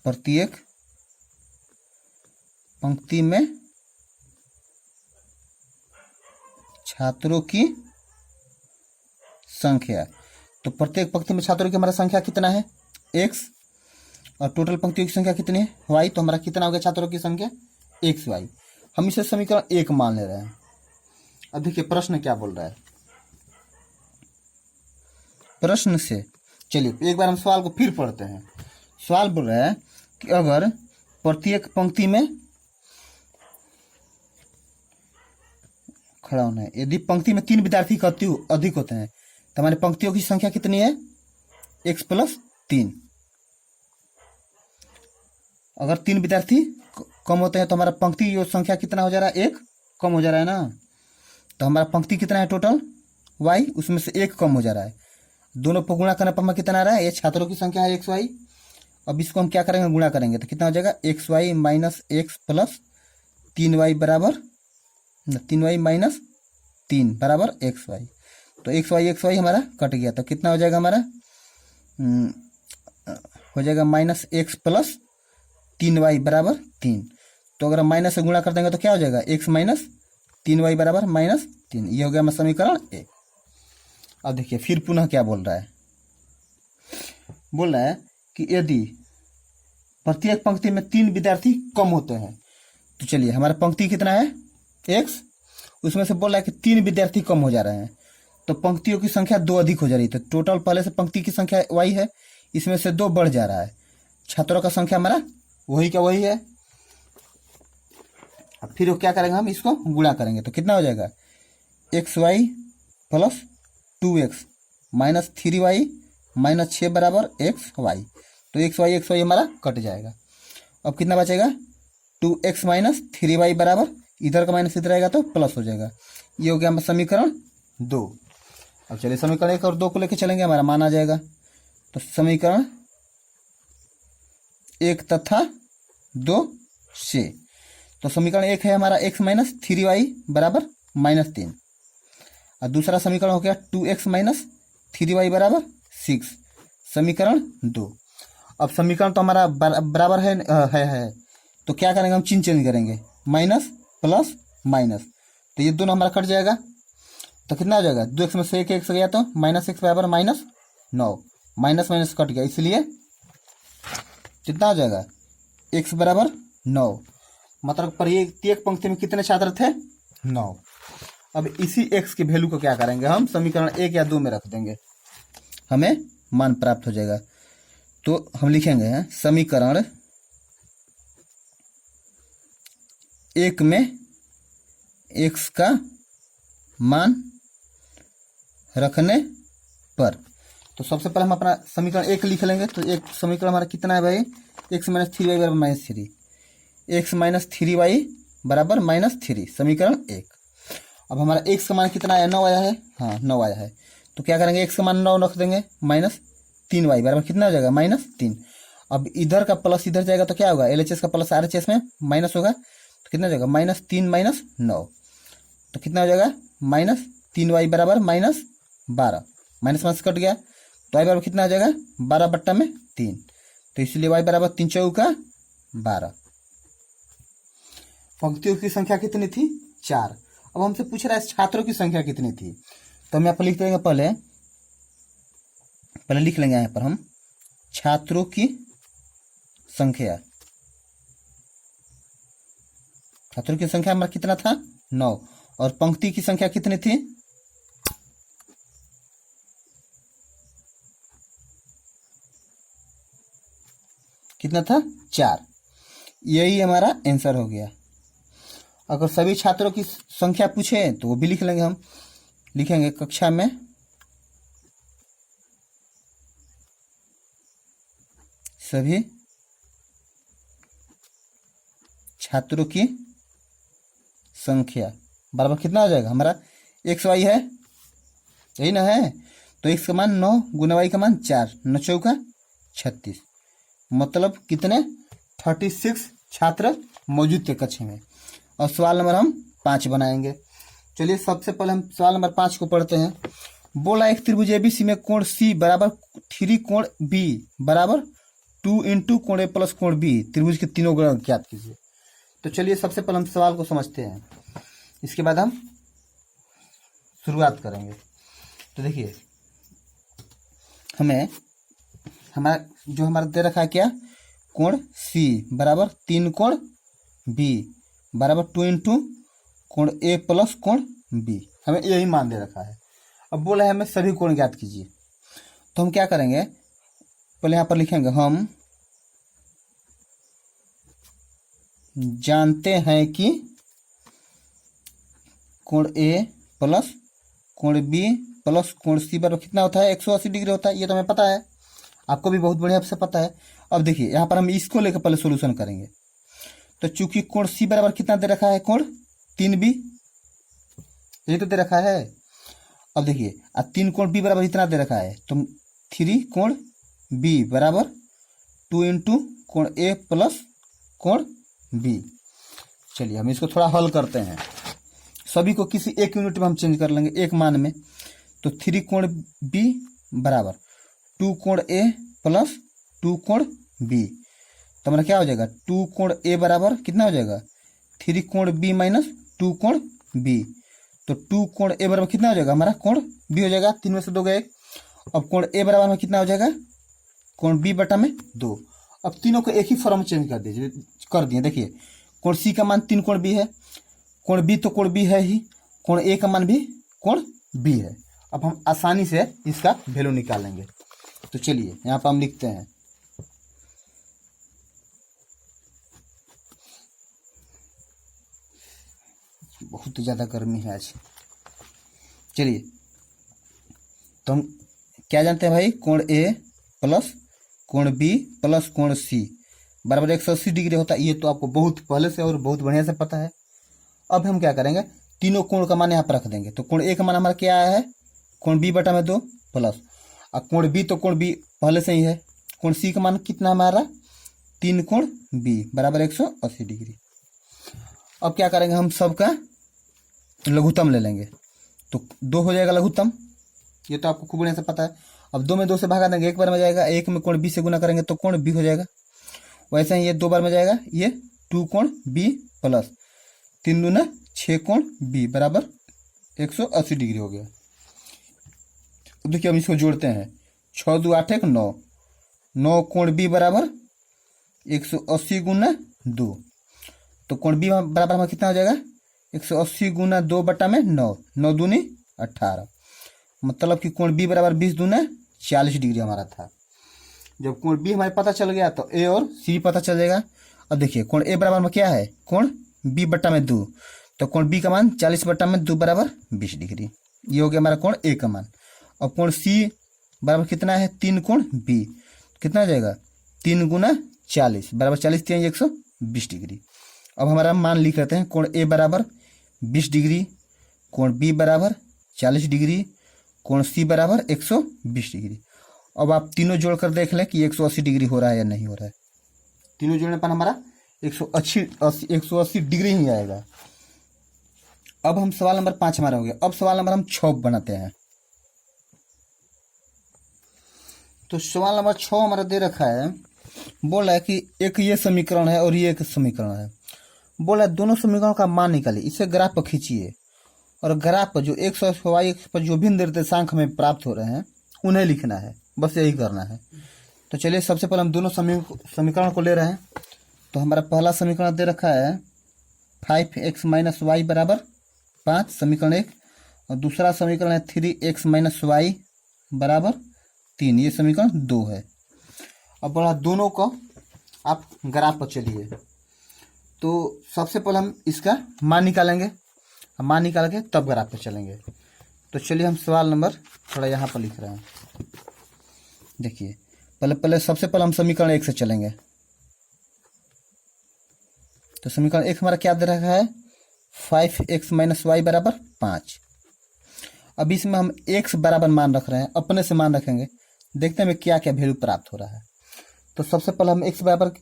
प्रत्येक पंक्ति में छात्रों की संख्या। तो प्रत्येक पंक्ति में छात्रों की हमारा संख्या कितना है, x, और टोटल पंक्तियों की संख्या कितनी है, y। तो हमारा कितना हो गया छात्रों की संख्या, x y। हम इसे समीकरण 1 मान ले रहे हैं। अब देखिए प्रश्न क्या बोल रहा है। प्रश्न से चलिए एक बार हम सवाल को फिर पढ़ते हैं। सवाल बोल रहा है कि अगर प्रत्येक पंक्ति में खड़ा होना है, यदि पंक्ति में 3 विद्यार्थी अधिक होते हैं तो हमारे पंक्तियों की संख्या कितनी है, x + 3। अगर 3 विद्यार्थी कम होते हैं तो हमारा पंक्ति की संख्या कितना हो जा रहा है, 1 कम हो जा रहा है ना। तो हमारा पंक्ति कितना है टोटल y, उसमें से 1 कम हो जा रहा है। दोनों पर गुणा करने पर हमें कितना आ रहा है, ये छात्रों की संख्या है x y। अब इसको हम क्या करेंगे, गुणा करेंगे तो कितना हो जाएगा, x y - x + 3y बराबर 3y - 3 बराबर x y। तो x y हमारा कट गया। तो कितना हो जाएगा हमारा, हो जाएगा -x + 3y बराबर 3। तो अगर हम माइनस से गुणा कर देंगे तो क्या हो जाएगा, x - 3y बराबर -3। ये हो गया हमारा समीकरण 1। अब देखिए फिर पुनः क्या बोल रहा है, बोल रहा है कि यदि प्रत्येक पंक्ति में 3 विद्यार्थी कम होते हैं, तो चलिए हमारा पंक्ति कितना है x, उसमें से बोल रहा है कि 3 विद्यार्थी कम हो जा रहे हैं, तो पंक्तियों की संख्या 2 अधिक हो जा रही है। तो टोटल पहले से पंक्ति की संख्या y है, इसमें से 2 बढ़ जा रहा है। छात्रों का संख्या हमारा वही का वही है। अब फिर वो क्या करेंगे, हम इसको गुणा करेंगे तो कितना हो जाएगा, xy + 2x - 3y - 6 बराबर xy। तो xy हमारा कट जाएगा। अब कितना बचेगा, 2x - 3y बराबर, इधर का माइनस इधर आएगा तो प्लस हो जाएगा। ये हो गया हमारा समीकरण 2। अब चलिए समीकरण 1 और 2 को लेके चलेंगे, हमारा मान आ जाएगा। तो समीकरण 1 तथा 2 से, तो समीकरण 1 है हमारा x - 3y बराबर -3, और दूसरा समीकरण हो गया 2x - 3y बराबर 6, समीकरण 2। अब समीकरण तो हमारा बराबर है, तो क्या करेंगे, हम चिन्ह चेंज करेंगे, माइनस प्लस माइनस, तो ये दोनों हमारा कट जाएगा। तो कितना हो जाएगा, 2x में से 1 x गया तो -x बराबर -9, माइनस माइनस कट गया, इसलिए कितना हो जाएगा, x बराबर 9। मतलब प्रत्येक पंक्ति में कितने छात्र थे, 9। अब इसी x की वैल्यू को क्या करेंगे, हम समीकरण 1 या 2 में रख देंगे, हमें मान प्राप्त हो जाएगा। तो हम लिखेंगे समीकरण 1 में x का मान रखने पर, तो सबसे पहले हम अपना समीकरण 1 लिख लेंगे। तो एक समीकरण हमारा कितना है भाई, x - 3y बराबर -3, x - 3y बराबर -3, समीकरण 1। अब हमारा x का मान कितना आया, 9 आया है, हाँ 9 आया है। तो क्या करेंगे, x का मान 9 रख देंगे, -3y बराबर कितना हो जाएगा, -3। अब इधर का प्लस इधर जाएगा तो क्या होगा, LHS का प्लस RHS में माइनस होगा, तो कितना हो जाएगा, -3 - 9, तो कितना हो जाएगा, -3y बराबर -12, माइनस माइनस कट गया, तो y बराबर कितना हो जाएगा, 12/3। तो इसलिए y बराबर 3 चौका 12। पंक्तियों की संख्या कितनी थी, 4। अब हमसे पूछ रहा है छात्रों की संख्या कितनी थी, तो हम यहाँ पर लिख देंगे, पहले लिख लेंगे यहाँ पर हम छात्रों की संख्या। छात्रों की संख्या हमारा कितना था, 9, और पंक्ति की संख्या कितनी थी, कितना था, 4। यही हमारा आंसर हो गया। अगर सभी छात्रों की संख्या पूछे तो वो भी लिख लेंगे, हम लिखेंगे कक्षा में सभी छात्रों की संख्या बराबर कितना हो जाएगा हमारा, एक्स वाई है, यही ना है। तो एक्स का मान 9 गुना वाई का मान 4, 9 चौका 36, मतलब कितने 36 छात्र मौजूद थे कक्षा में। और सवाल नंबर हम 5 बनाएंगे। चलिए सबसे पहले हम सवाल नंबर 5 को पढ़ते हैं। बोला एक त्रिभुज एबीसी में कोण सी बराबर 3 कोण बी बराबर 2 इंटू कोण ए प्लस कोण बी, त्रिभुज के तीनों गुण ज्ञात कीजिए। तो चलिए सबसे पहले हम सवाल को समझते हैं, इसके बाद हम शुरुआत करेंगे। तो देखिए हमें हमारा दे रखा है क्या, कोण सी बराबर 3 कोण बी बराबर 2 इंटू कोण ए प्लस कोण बी, हमें यही मान दे रखा है। अब बोला है हमें सभी कोण ज्ञात कीजिए। तो हम क्या करेंगे, पहले यहां पर लिखेंगे हम जानते हैं कि कोण ए प्लस कोण बी प्लस कोण सी बराबर कितना होता है, 180 डिग्री होता है। ये तो हमें पता है, आपको भी बहुत बढ़िया से पता है। अब देखिए यहाँ पर हम इसको लेकर पहले सॉल्यूशन करेंगे। तो चूंकि कोण सी बराबर कितना दे रखा है, कोण 3b, ये तो दे रखा है। अब देखिए 3 कोण बी बराबर इतना दे रखा है, तो 3 कोण बी बराबर 2 इंटू कोण ए प्लस कोण बी। चलिए हम इसको थोड़ा हल करते हैं, सभी को किसी एक यूनिट में हम चेंज कर लेंगे, एक मान में। तो 3 कोण बी बराबर 2 कोण ए प्लस 2 कोण बी, तो हमारा क्या हो जाएगा, 2 कोण ए बराबर कितना हो जाएगा, 3 कोण बी माइनस 2 कोण बी। तो 2 कोण ए बराबर कितना हो जाएगा, हमारा कोण बी हो जाएगा, 3 में से 2 गए। अब कोण ए बराबर में कितना हो जाएगा, कोण बी बटा में 2। अब तीनों को एक ही फॉर्म में चेंज कर दिए। देखिए कोण सी का मान 3 कोण बी है, कोण बी तो कोण बी है ही, कोण ए का मान भी कोण बी है। अब हम आसानी से इसका वैल्यू निकालेंगे। तो चलिए यहाँ पर हम लिखते हैं, बहुत ज़्यादा गर्मी है आज। चलिए तो हम क्या जानते हैं भाई, कोण ए प्लस कोण बी प्लस कोण सी बराबर 180 डिग्री होता है। ये तो आपको बहुत पहले से और बहुत बढ़िया से पता है। अब हम क्या करेंगे, तीनों कोण का मान यहाँ पर रख देंगे। तो कोण ए का मान हमारा क्या आया है, कोण बी बटा में 2 प्लस, और कोण बी तो कोण बी पहले से ही है, कोण सी का मान कितना हमारा 3 कोण बी बराबर 180 डिग्री। अब क्या करेंगे, हम सबका लघुत्तम ले लेंगे। तो 2 हो जाएगा लघुत्तम, ये तो आपको खूब बढ़िया से पता है। अब 2 में 2 से भागा देंगे, एक बार में जाएगा, एक में कोण बी से गुना करेंगे तो कोण बी हो जाएगा। वैसे ही ये 2 बार में जाएगा, ये 2 कोण बी प्लस 3 दूना 6 कोण बी बराबर 180 डिग्री हो गया। अब देखिए हम इसको जोड़ते हैं, 6 2 8 1 9, 9 कोण बी बराबर 180 गुना 2। तो कोण बी बराबर हमारा कितना हो जाएगा, 180 गुना 2 बटा में 9, 9 दूनी 18, मतलब कि कोण बी बराबर 20 दूना 40 डिग्री हमारा था। जब कोण बी हमारे पता चल गया तो ए और सी पता चल जाएगा। अब देखिए कोण ए बराबर में क्या है, कोण बी बटा में 2, तो कोण बी का मान 40 बटा में 2 बराबर 20 डिग्री, ये हो गया हमारा कोण ए का मान। और कोण सी बराबर कितना है, 3 कोण बी, कितना हो जाएगा 3 गुना 40 बराबर 40 3 120 डिग्री। अब हमारा मान लिख लेते हैं, कोण ए बराबर 20 डिग्री, कोण बी बराबर 40 डिग्री, कोण सी बराबर 120 डिग्री। अब आप तीनों जोड़कर देख लें कि 180 डिग्री हो रहा है या नहीं हो रहा है। तीनों जोड़ने पर हमारा 180 डिग्री ही आएगा। अब हम सवाल नंबर 5 हमारा हो गया। अब सवाल नंबर हम 6 बनाते हैं। तो सवाल नंबर 6 हमारा दे रखा है, बोला है कि एक ये समीकरण है और ये एक समीकरण है। बोला दोनों समीकरणों का मान निकालिए, इसे ग्राफ पर खींचिए और ग्राफ पर जो x और y पर जो भी निर्देशांक हमें प्राप्त हो रहे हैं उन्हें लिखना है, बस यही करना है। तो चलिए सबसे पहले हम दोनों समीकरण को ले रहे हैं। तो हमारा पहला समीकरण दे रखा है 5x माइनस वाई बराबर 5, समीकरण 1, और दूसरा समीकरण है 3x माइनस वाई बराबर 3, ये समीकरण 2 है। अब बोला दोनों को आप ग्राफ पर चलिए। तो सबसे पहले हम इसका मान निकालेंगे, मान निकाल के तब ग्राफ पर चलेंगे। तो चलिए हम सवाल नंबर थोड़ा यहाँ पर लिख रहे हैं। देखिए पहले सबसे पहले हम समीकरण 1 से चलेंगे। तो समीकरण 1 हमारा क्या दे रखा है, 5x माइनस वाई बराबर 5। अब इसमें हम x बराबर मान रख रहे हैं, अपने से मान रखेंगे, देखते हैं हमें क्या क्या वैल्यू प्राप्त हो रहा है। तो सबसे पहले हम x बराबर, तो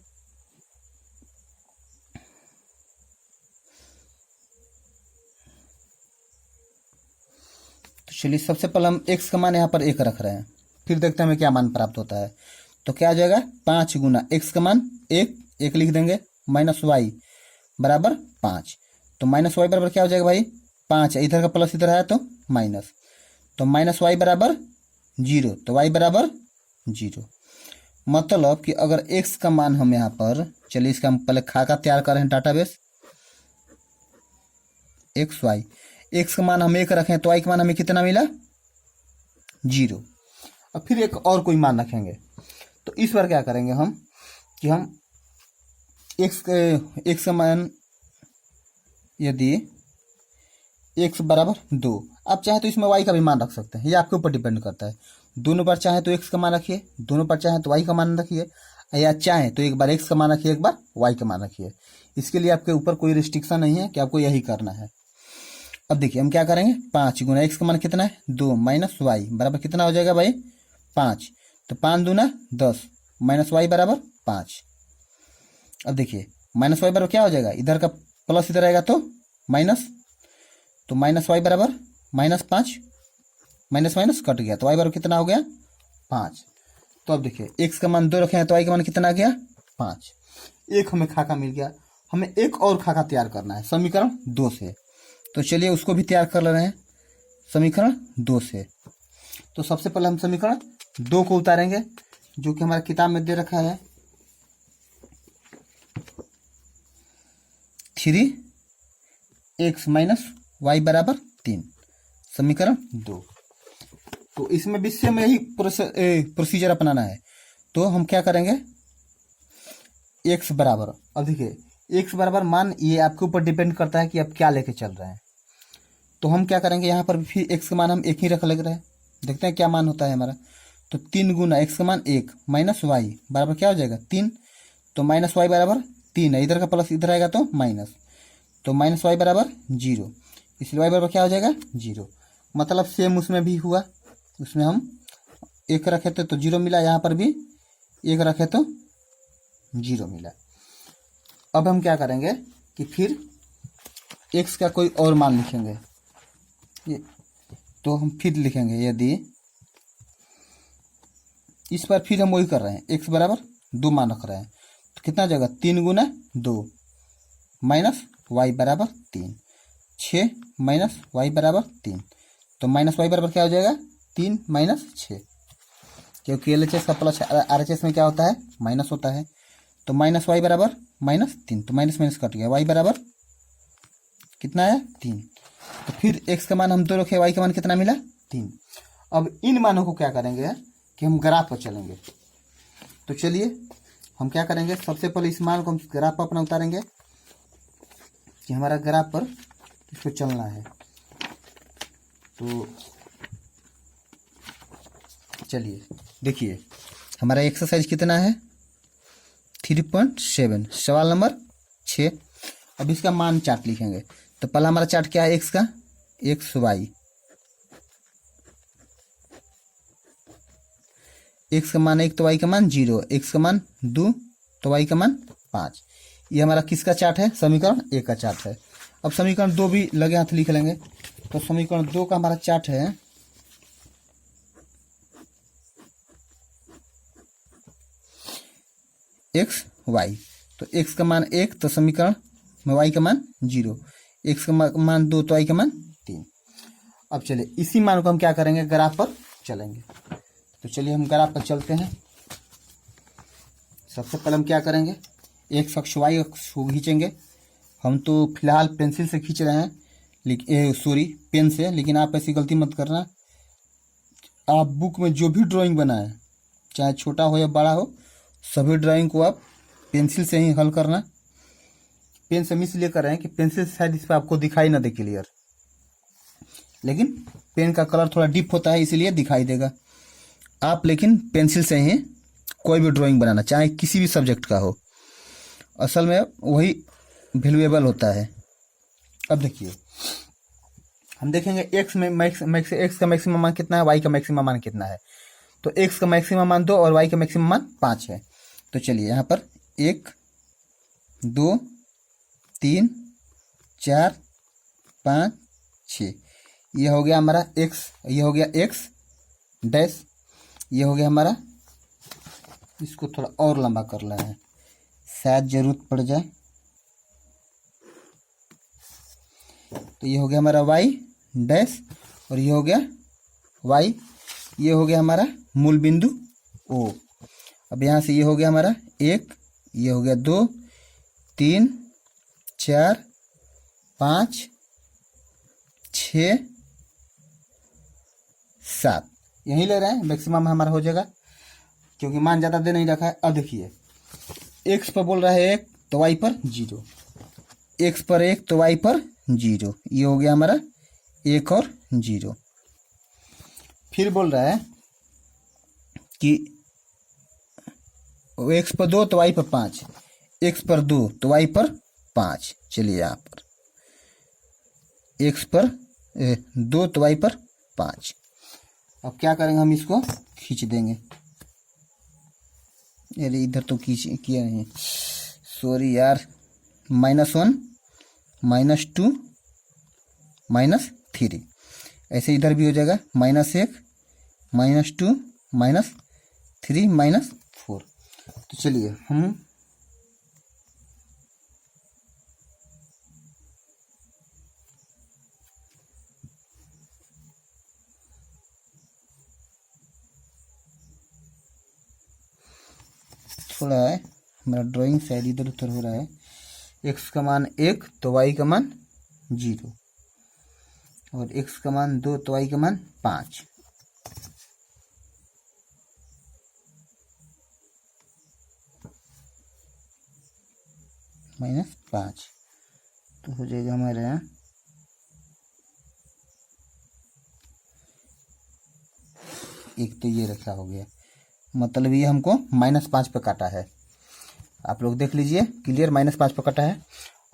चलिए सबसे पहले हम x का मान यहाँ पर 1 रख रहे हैं, फिर देखते हैं हमें क्या मान प्राप्त होता है। तो क्या आ जाएगा, 5 गुना x का मान 1 लिख देंगे, माइनस वाई बराबर 5। तो माइनस वाई बराबर क्या हो जाएगा भाई, 5 है, इधर का प्लस इधर है तो माइनस, तो माइनस वाई बराबर 0, तो वाई बराबर 0। मतलब कि अगर x का मान हम यहाँ पर, चलिए इसका हम पहले खाका तैयार कर रहे हैं डाटाबेस, एक्स वाई, x का मान हम 1 रखें तो y का मान हमें कितना मिला, 0। अब फिर एक और कोई मान रखेंगे, तो इस बार क्या करेंगे हम कि हम x का मान यदि x बराबर 2, आप चाहे तो इसमें y का भी मान रख सकते हैं, ये आपके ऊपर डिपेंड करता है। दोनों पर चाहे तो x का मान रखिए, दोनों पर चाहे तो y का मान रखिए, या चाहे तो एक बार x का मान रखिए, एक बार y का मान रखिए। इसके लिए आपके ऊपर कोई रिस्ट्रिक्शन नहीं है कि आपको यही करना है। अब देखिए हम क्या करेंगे, 5 गुना x का मान कितना है 2 माइनस वाई बराबर कितना हो जाएगा भाई 5। तो 5 दूना 10 माइनस वाई बराबर 5। अब देखिए माइनस वाई बराबर क्या हो जाएगा, इधर का प्लस इधर आएगा तो माइनस, तो माइनस वाई बराबर -5, माइनस माइनस कट गया तो वाई बराबर कितना हो गया 5। तो अब देखिए x का मान 2 रखे हैं तो y का मान कितना आ गया 5। एक हमें खाका मिल गया, हमें एक और खाका तैयार करना है समीकरण 2 से। तो चलिए उसको भी तैयार कर ले रहे हैं समीकरण 2 से। तो सबसे पहले हम समीकरण 2 को उतारेंगे, जो कि हमारे किताब में दे रखा है 3x माइनस वाई बराबर 3, समीकरण 2। तो इसमें भी सेम यही प्रोसीजर अपनाना है। तो हम क्या करेंगे, x बराबर, अब देखिए x बराबर मान ये आपके ऊपर डिपेंड करता है कि आप क्या लेके चल रहे हैं। तो हम क्या करेंगे, यहाँ पर फिर x का मान हम 1 ही रख लग रहे हैं, देखते हैं क्या मान होता है हमारा। तो 3 गुना x का मान 1 माइनस वाई बराबर क्या हो जाएगा 3, तो माइनस वाई बराबर 3 है, इधर का प्लस इधर आएगा तो माइनस, तो माइनस वाई बराबर 0, इसलिए वाई बराबर क्या हो जाएगा 0। मतलब सेम उसमें भी हुआ, उसमें हम 1 रखे थे तो 0 मिला, यहाँ पर भी 1 रखे तो 0 मिला। अब हम क्या करेंगे कि फिर x का कोई और मान लिखेंगे, तो हम फिर लिखेंगे यदि, इस बार फिर हम वही कर रहे हैं, x बराबर 2 मान रख रहे हैं, तो कितना जाएगा 3 गुना 2 माइनस वाई बराबर 3, 6 माइनस वाई बराबर 3, तो माइनस वाई बराबर क्या हो जाएगा 3 माइनस 6, क्योंकि LHS का प्लस RHS में क्या होता है माइनस होता है। तो माइनस वाई बराबर -3, तो माइनस माइनस कट गया, वाई बराबर कितना आया 3। तो फिर x का मान हम 2 रखे, y का मान कितना मिला 3। अब इन मानों को क्या करेंगे कि हम ग्राफ पर चलेंगे। तो चलिए हम क्या करेंगे, सबसे पहले इस मान को हम ग्राफ पर अपना उतारेंगे कि हमारा ग्राफ पर इसको चलना है। तो चलिए देखिए हमारा एक्सरसाइज कितना है 3.7, सवाल नंबर 6। अब इसका मान चार्ट लिखेंगे। तो पहला हमारा चार्ट क्या है, x का, x y, x का मान 1 तो y का मान 0, x का मान 2 तो y का मान 5। ये हमारा किसका चार्ट है, समीकरण 1 का चार्ट है। अब समीकरण 2 भी लगे हाथ लिख लेंगे। तो समीकरण 2 का हमारा चार्ट है x y, तो x का मान 1 तो समीकरण में y का मान 0, x का मान 2 तो y का मान 3। अब चलिए इसी मान को हम क्या करेंगे, ग्राफ पर चलेंगे। तो चलिए हम ग्राफ पर चलते हैं। सबसे पहले हम क्या करेंगे, x अक्ष y अक्ष को खींचेंगे। हम तो फिलहाल पेंसिल से खींच रहे हैं, लेकिन सॉरी पेन से, लेकिन आप ऐसी गलती मत करना। आप बुक में जो भी ड्राइंग बनाए, चाहे छोटा हो या बड़ा हो, सभी ड्राइंग को आप पेंसिल से ही हल करना। पेन से हम इसलिए कर रहे हैं कि पेंसिल से शायद इस पर आपको दिखाई ना दे क्लियर, लेकिन पेन का कलर थोड़ा डीप होता है इसलिए दिखाई देगा। आप लेकिन पेंसिल से ही कोई भी ड्राइंग बनाना, चाहे किसी भी सब्जेक्ट का हो, असल में वही वैल्यूएबल होता है। अब देखिए हम देखेंगे एक्स में एक्स का मैक्सिमम मान कितना है, वाई का मैक्सिमम मान कितना है। तो एक्स का मैक्सिमम मान 2 और वाई का मैक्सिमम मान 5 है। तो चलिए यहाँ पर 1 2 3 4 5 6, ये हो गया हमारा एक्स, ये हो गया एक्स डैश, ये हो गया हमारा, इसको थोड़ा और लंबा कर रहे हैं, शायद जरूरत पड़ जाए। तो ये हो गया हमारा वाई डैश और ये हो गया वाई, ये हो गया हमारा मूल बिंदु ओ। अब यहाँ से ये हो गया हमारा 1, ये हो गया 2 3 4 5 6 7, यही ले रहे हैं, मैक्सिमम हमारा हो जाएगा क्योंकि मान ज़्यादा दे नहीं रखा है। अब देखिए एक्स पर बोल रहा है 1 तो वाई पर 0, एक्स पर 1 तो वाई पर 0, ये हो गया हमारा 1 और 0। फिर बोल रहा है कि एक्स पर 2 तो वाई पर 5, एक्स पर 2 तो वाई पर 5। चलिए यहाँ पर एक्स पर 2 तो वाई पर 5। अब क्या करेंगे, हम इसको खींच देंगे। अरे इधर तो खींच किया नहीं, सॉरी यार। -1 -2 -3, ऐसे इधर भी हो जाएगा, -1 -2 -3 -4। तो चलिए हम थोड़ा है हमारा ड्राइंग शायद इधर उधर हो रहा है। एक्स का मान 1 तो वाई का मान 0 और एक्स का मान 2 तो वाई का मान 5। -5 तो हो जाएगा हमारे यहाँ एक, तो ये रखा हो गया, मतलब ये हमको -5 पे काटा है। आप लोग देख लीजिए क्लियर, -5 पे काटा है।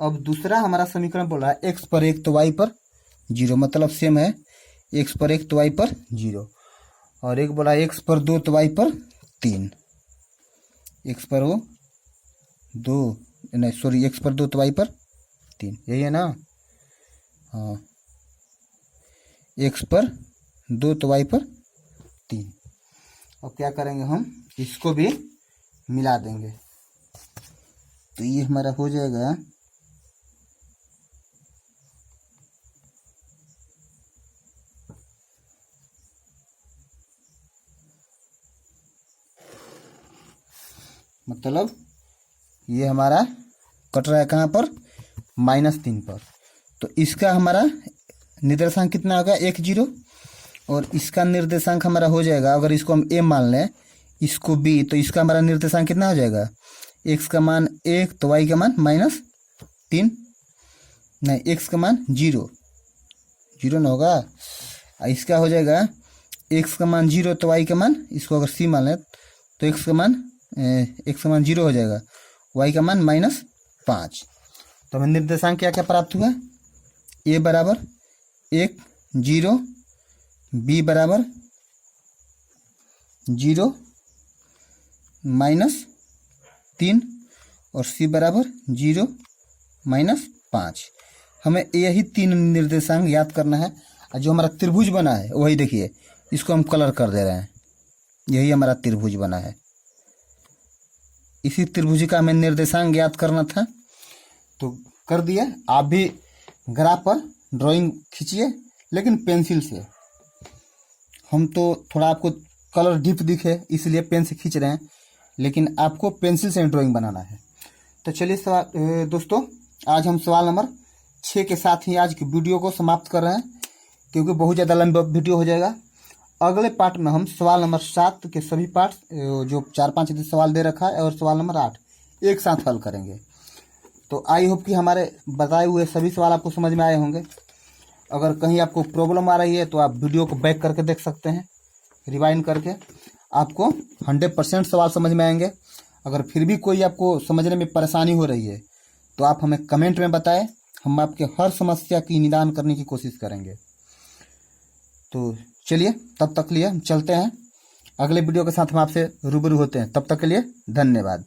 अब दूसरा हमारा समीकरण बोल रहा है एक्स पर 1 तो वाई पर 0, मतलब सेम है, एक्स पर 1 तो वाई पर 0। और एक बोला एक्स पर 2 तो वाई पर 3, एक्स पर वो 2 नहीं सॉरी एक्स पर 2 तो वाई पर 3, यही है ना। हाँ, एक्स पर 2 तो वाई पर 3। अब क्या करेंगे, हम इसको भी मिला देंगे, तो ये हमारा हो जाएगा मतलब ये हमारा कट रहा है कहाँ पर, -3 पर। तो इसका हमारा निर्देशांक कितना होगा, 1 0, और इसका निर्देशांक हमारा हो जाएगा, अगर इसको हम a मान लें, इसको b, तो इसका हमारा निर्देशांक कितना हो जाएगा, x का मान 1 तो y का मान -3, नहीं x का मान 0 ना होगा, इसका हो जाएगा x का मान 0 तो y का मान, इसको अगर c मान लें तो x का मान 0 हो जाएगा, y का मान -5। तो हमें निर्देशांक क्या क्या प्राप्त हुआ, a बराबर 1 0, b बराबर 0 -3 और c बराबर 0 -5। हमें यही 3 निर्देशांक याद करना है। और जो हमारा त्रिभुज बना है वही देखिए, इसको हम कलर कर दे रहे हैं, यही हमारा त्रिभुज बना है। इसी त्रिभुज का हमें निर्देशांक याद करना था, तो कर दिया। आप भी ग्राफ पर ड्राइंग खींचिए, लेकिन पेंसिल से। हम तो थोड़ा आपको कलर डीप दिखे इसलिए पेन से खींच रहे हैं, लेकिन आपको पेंसिल से ड्राइंग बनाना है। तो चलिए दोस्तों, आज हम सवाल नंबर 6 के साथ ही आज की वीडियो को समाप्त कर रहे हैं, क्योंकि बहुत ज़्यादा लंबा वीडियो हो जाएगा। अगले पार्ट में हम सवाल नंबर 7 के सभी पार्ट, जो 4-5 सवाल दे रखा है, और सवाल नंबर 8 एक साथ हल करेंगे। तो आई होप कि हमारे बताए हुए सभी सवाल आपको समझ में आए होंगे। अगर कहीं आपको प्रॉब्लम आ रही है तो आप वीडियो को बैक करके देख सकते हैं, रिवाइंड करके। आपको 100% सवाल समझ में आएंगे। अगर फिर भी कोई आपको समझने में परेशानी हो रही है तो आप हमें कमेंट में बताएं, हम आपके हर समस्या की निदान करने की कोशिश करेंगे। तो चलिए, तब तक के लिए हम चलते हैं। अगले वीडियो के साथ हम आपसे रूबरू होते हैं। तब तक के लिए धन्यवाद।